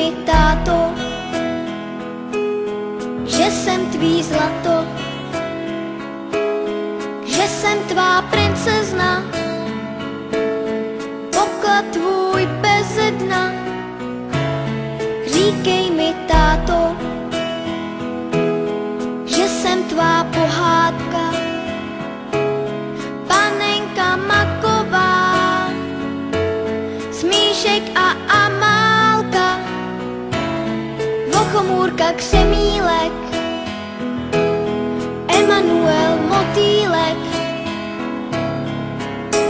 mi, táto, že jsem tvý zlato, že jsem tvá princezna, poklad tvůj beze dna. Říkej mi, táto, že jsem tvá pohádka, panenka maková, Smíšek a Amálka, Vochomůrka Křemílek, Emanuel Motýlek,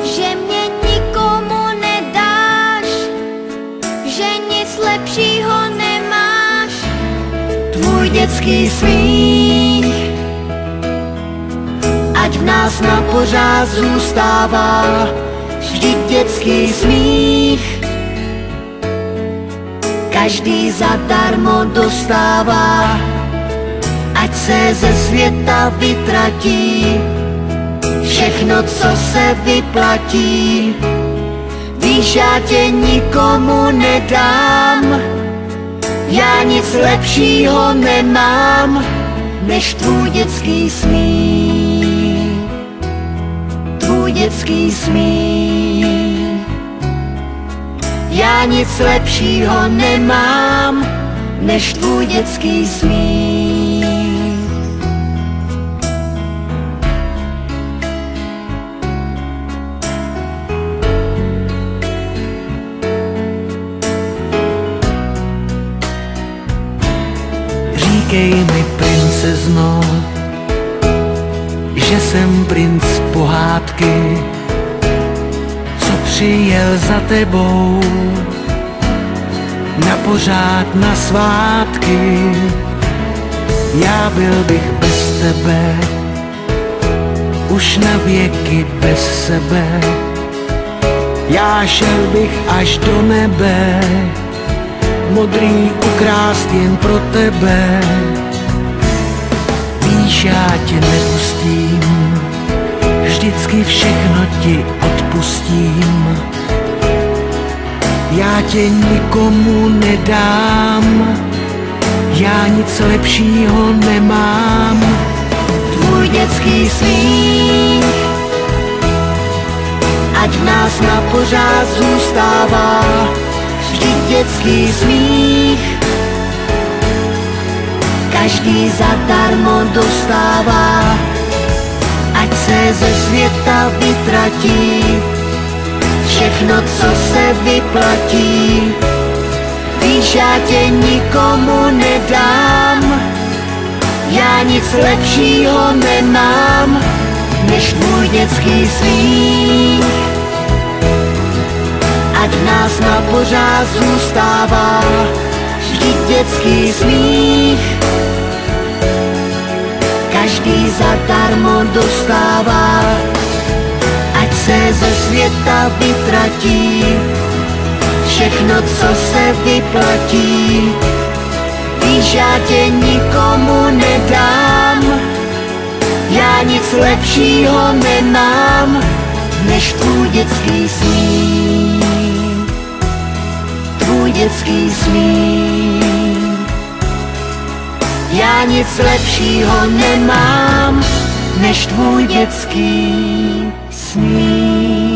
že mě nikomu nedáš, že nic lepšího nemáš. Tvůj dětský smích, ať v nás na pořád zůstává, vždyť dětský smích každý zadarmo dostává. Ať se ze světa vytratí všechno, co se vyplatí. Víš, já tě nikomu nedám, já nic lepšího nemám, než tvůj dětský smích, tvůj dětský smích. Já nic lepšího nemám, než tvůj dětský smích. Říkej mi, princezno, že jsem princ pohádky, co přijel za tebou na pořád na svátky. Já byl bych bez tebe, už na věky bez sebe. Já šel bych až do nebe, modrý ukrást jen pro tebe. Víš, já tě nepustím, vždycky všechno ti odpustím. Já tě nikomu nedám, já nic lepšího nemám. Tvůj dětský smích, ať v nás na pořád zůstává, vždyť dětský smích každý zadarmo dostává. Ať se ze světa vytratí všechno, co se vyplatí. Víš, já tě nikomu nedám, já nic lepšího nemám, než tvůj dětský smích. Ať v nás na pořád zůstává, vždyť dětský smích každý zadarmo dostává. Ať se ze světa vytratí všechno, co se vyplatí. Víš, já tě nikomu nedám, já nic lepšího nemám, než tvůj dětský smích, tvůj dětský smích. Já nic lepšího nemám, než tvůj dětský smích.